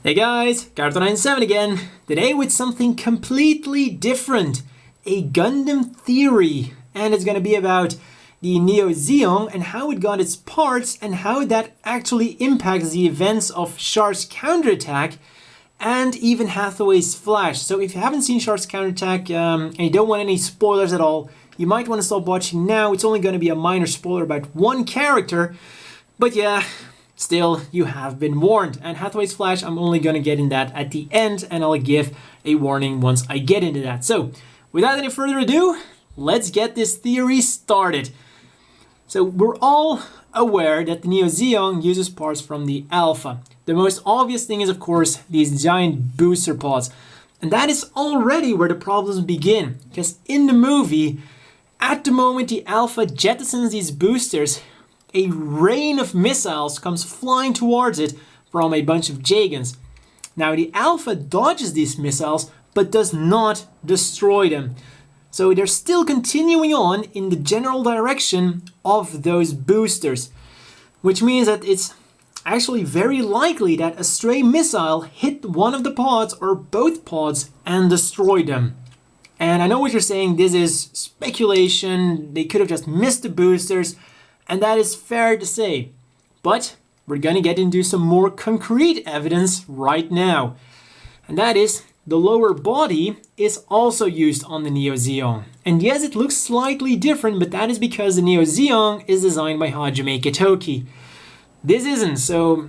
Hey guys, Carto97 again. Today with something completely different. A Gundam Theory. And it's gonna be about the Neo Zeong and how it got its parts and how that actually impacts the events of Char's counterattack and even Hathaway's Flash. So if you haven't seen Char's counterattack and you don't want any spoilers at all, you might want to stop watching now. It's only gonna be a minor spoiler about one character. But yeah, still, you have been warned. And Hathaway's Flash, I'm only going to get in that at the end, and I'll give a warning once I get into that. So, without any further ado, let's get this theory started. So, we're all aware that the Neo Zeong uses parts from the Alpha. The most obvious thing is, of course, these giant booster pods. And that is already where the problems begin. Because in the movie, at the moment the Alpha jettisons these boosters, a rain of missiles comes flying towards it from a bunch of Jagans. Now the Alpha dodges these missiles but does not destroy them. So they're still continuing on in the general direction of those boosters. Which means that it's actually very likely that a stray missile hit one of the pods or both pods and destroyed them. And I know what you're saying, this is speculation, they could have just missed the boosters. And that is fair to say, but we're going to get into some more concrete evidence right now. And that is, the lower body is also used on the Neo Zeong. And yes, it looks slightly different, but that is because the Neo Zeong is designed by Hajime Katoki. This isn't, so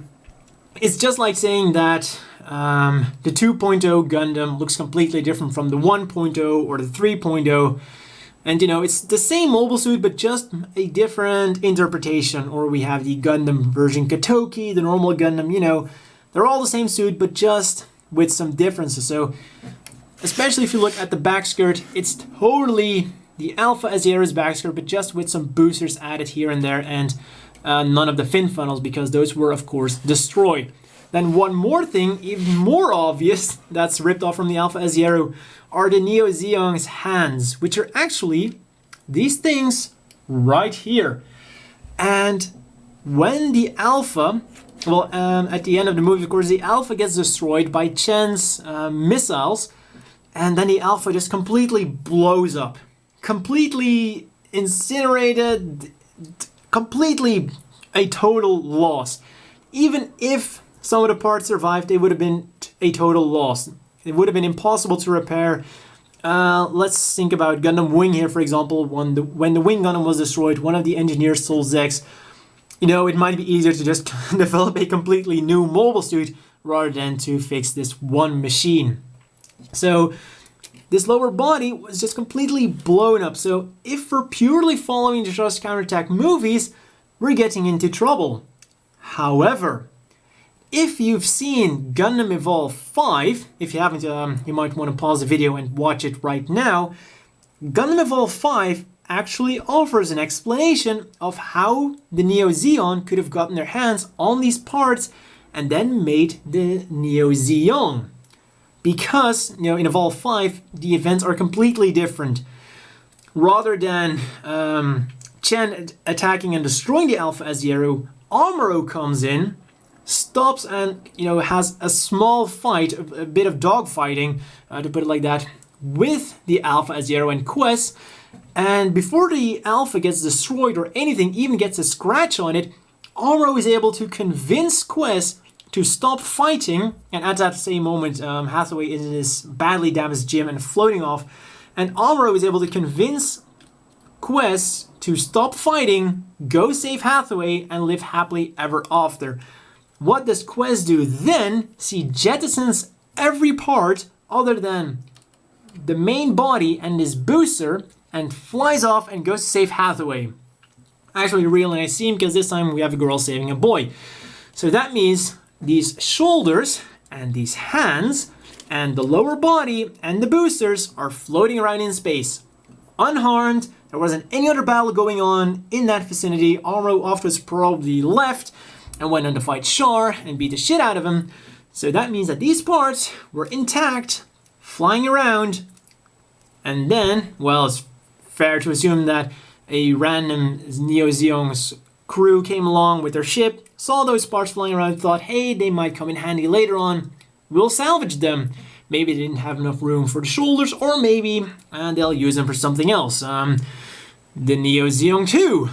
it's just like saying that the 2.0 Gundam looks completely different from the 1.0 or the 3.0. And you know, it's the same mobile suit, but just a different interpretation. Or we have the Gundam version Katoki, the normal Gundam, you know, they're all the same suit, but just with some differences. So, especially if you look at the back skirt, it's totally the Alpha Azera's back skirt, but just with some boosters added here and there, and none of the fin funnels, because those were, of course, destroyed. Then one more thing, even more obvious, that's ripped off from the Alpha Azera, are the Neo Zeong's hands, which are actually these things right here. And when the Alpha, well, at the end of the movie, of course, the Alpha gets destroyed by Chen's missiles, and then the Alpha just completely blows up. Completely incinerated, completely a total loss. Even if some of the parts survived, they would have been a total loss. It would have been impossible to repair. Let's think about Gundam Wing here, for example. When the Wing Gundam was destroyed, one of the engineers told Zex, you know, it might be easier to just develop a completely new mobile suit rather than to fix this one machine. So this lower body was just completely blown up. So if we're purely following the Char's counterattack movies, we're getting into trouble. However, if you've seen Gundam Evolve 5, if you haven't, you might want to pause the video and watch it right now. Gundam Evolve 5 actually offers an explanation of how the Neo Zeong could have gotten their hands on these parts and then made the Neo Zeong. Because, you know, in Evolve 5, the events are completely different. Rather than Chen attacking and destroying the Alpha Azera, Amuro comes in, stops and, you know, has a small fight, a bit of dogfighting, to put it like that, with the Alpha Azera and Quess. And before the Alpha gets destroyed or anything even gets a scratch on it, Amuro is able to convince Quess to stop fighting. And at that same moment, Hathaway is in his badly damaged gym and floating off. And Amuro is able to convince Quess to stop fighting, go save Hathaway, and live happily ever after. What does Quess do then? She jettisons every part other than the main body and this booster and flies off and goes to save Hathaway. Actually, a really nice scene because this time we have a girl saving a boy. So that means these shoulders and these hands and the lower body and the boosters are floating around in space. Unharmed, there wasn't any other battle going on in that vicinity. Amuro afterwards probably left and went on to fight Char and beat the shit out of him. So that means that these parts were intact, flying around, and then, well, it's fair to assume that a random Neo Zeong's crew came along with their ship, saw those parts flying around, thought, hey, they might come in handy later on, will salvage them. Maybe they didn't have enough room for the shoulders, or maybe they'll use them for something else. The Neo Zeong 2.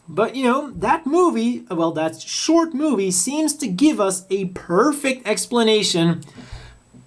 But you know, that movie, well, that short movie seems to give us a perfect explanation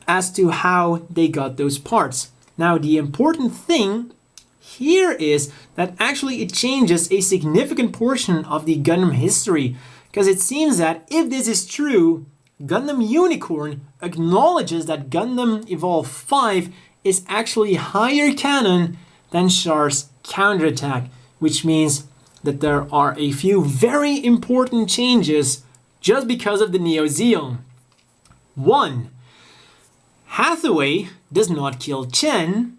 as to how they got those parts. Now, the important thing here is that actually it changes a significant portion of the Gundam history, because it seems that if this is true, Gundam Unicorn acknowledges that Gundam Evolve 5 is actually higher canon than Char's counterattack, which means that there are a few very important changes just because of the Neo Zeong. 1. Hathaway does not kill Chen,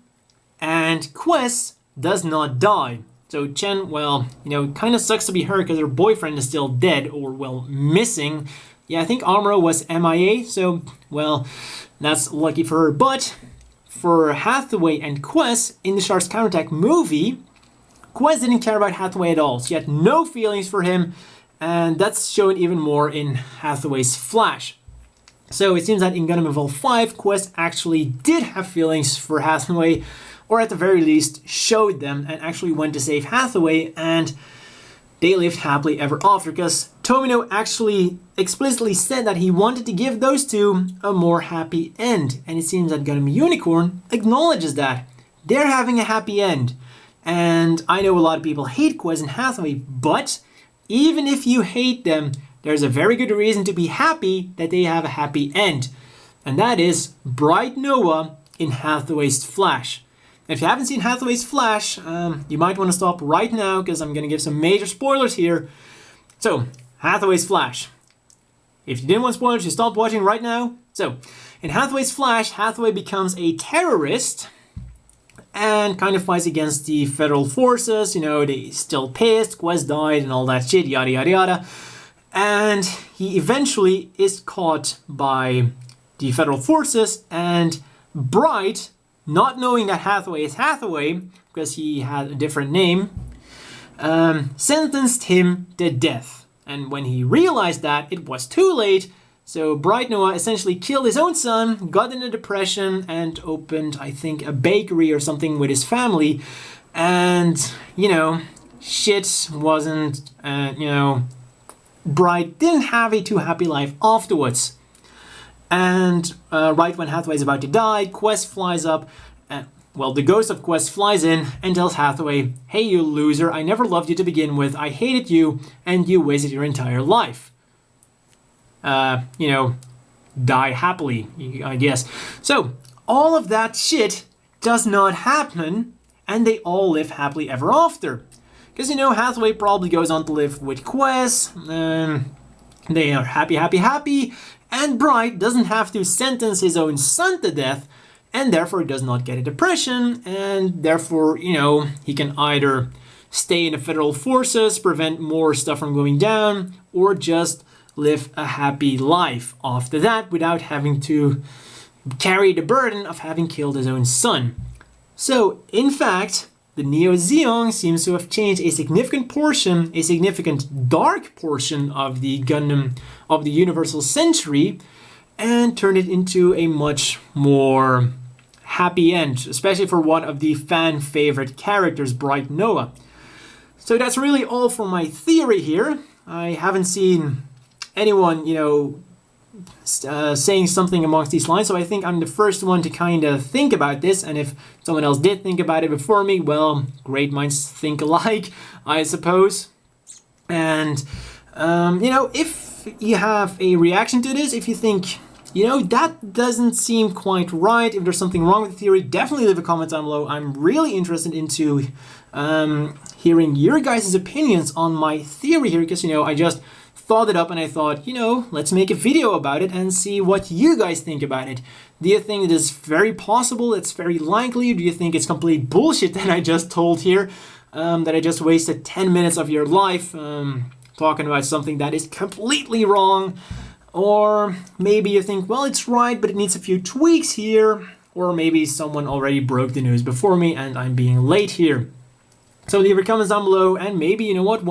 and Quess does not die. So Chen, well, you know, kind of sucks to be her because her boyfriend is still dead, or, well, missing. Yeah, I think Amuro was MIA, so, well, that's lucky for her. But for Hathaway and Quess in the Char's counterattack movie, Quess didn't care about Hathaway at all. She had no feelings for him, and that's shown even more in Hathaway's Flash. So it seems that in Gundam Evolve 5, Quess actually did have feelings for Hathaway, or at the very least showed them, and actually went to save Hathaway, and they lived happily ever after, because Tomino actually explicitly said that he wanted to give those two a more happy end, and it seems that Gundam Unicorn acknowledges that. They're having a happy end. And I know a lot of people hate Quess and Hathaway, but even if you hate them, there's a very good reason to be happy that they have a happy end. And that is Bright Noah in Hathaway's Flash. If you haven't seen Hathaway's Flash, you might want to stop right now, because I'm going to give some major spoilers here. So, Hathaway's Flash. If you didn't want spoilers, you stop watching right now. So, in Hathaway's Flash, Hathaway becomes a terrorist and kind of fights against the federal forces. You know, they still pissed, Quess died and all that shit, yada yada yada. And he eventually is caught by the federal forces, and Bright, not knowing that Hathaway is Hathaway, because he had a different name, sentenced him to death. And when he realized that, it was too late. So Bright Noah essentially killed his own son, got in a depression, and opened, I think, a bakery or something with his family. And, you know, shit wasn't, you know, Bright didn't have a too happy life afterwards. And right when Hathaway is about to die, Quess flies up. Well, the ghost of Quess flies in and tells Hathaway, "Hey, you loser, I never loved you to begin with. I hated you, and you wasted your entire life." You know, die happily, I guess. So, all of that shit does not happen, and they all live happily ever after. Because, you know, Hathaway probably goes on to live with Quess, they are happy, happy, happy, and Bright doesn't have to sentence his own son to death, and therefore does not get a depression, and therefore, you know, he can either stay in the federal forces, prevent more stuff from going down, or just live a happy life after that without having to carry the burden of having killed his own son. So, in fact, the Neo Zeong seems to have changed a significant portion, a significant dark portion of the Gundam, of the Universal Century, and turned it into a much more happy end, especially for one of the fan favorite characters, Bright Noah. So that's really all for my theory here. I haven't seen anyone, you know, saying something amongst these lines, so I think I'm the first one to kind of think about this, and if someone else did think about it before me, well, great minds think alike, I suppose. And, you know, if you have a reaction to this, if you think, you know, that doesn't seem quite right, if there's something wrong with the theory, definitely leave a comment down below. I'm really interested into hearing your guys' opinions on my theory here, because, you know, I just thought it up and I thought, you know, let's make a video about it and see what you guys think about it. Do you think it is very possible, it's very likely? Do you think it's complete bullshit that I just told here? That I just wasted 10 minutes of your life talking about something that is completely wrong? Or maybe you think, well, it's right, but it needs a few tweaks here. Or maybe someone already broke the news before me and I'm being late here. So leave your comments down below, and maybe, you know what,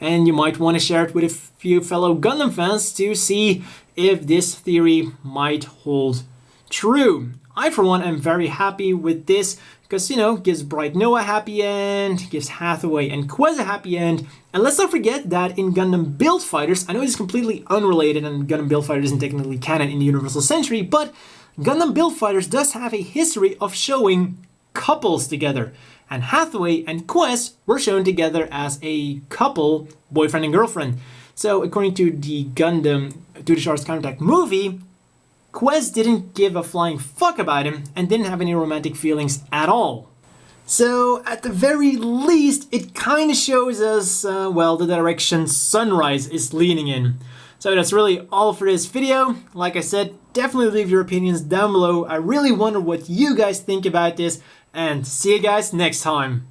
and you might want to share it with a few fellow Gundam fans to see if this theory might hold true. I, for one, am very happy with this because, you know, gives Bright Noah a happy end, gives Hathaway and Quess a happy end, and let's not forget that in Gundam Build Fighters, I know it's completely unrelated and Gundam Build Fighters isn't technically canon in the Universal Century, but Gundam Build Fighters does have a history of showing couples together, and Hathaway and Quess were shown together as a couple, boyfriend and girlfriend. So according to the Gundam To the Shar's Counterattack movie, Quess didn't give a flying fuck about him and didn't have any romantic feelings at all. So at the very least, it kind of shows us, well, the direction Sunrise is leaning in. So that's really all for this video. Like I said, definitely leave your opinions down below. I really wonder what you guys think about this, and see you guys next time.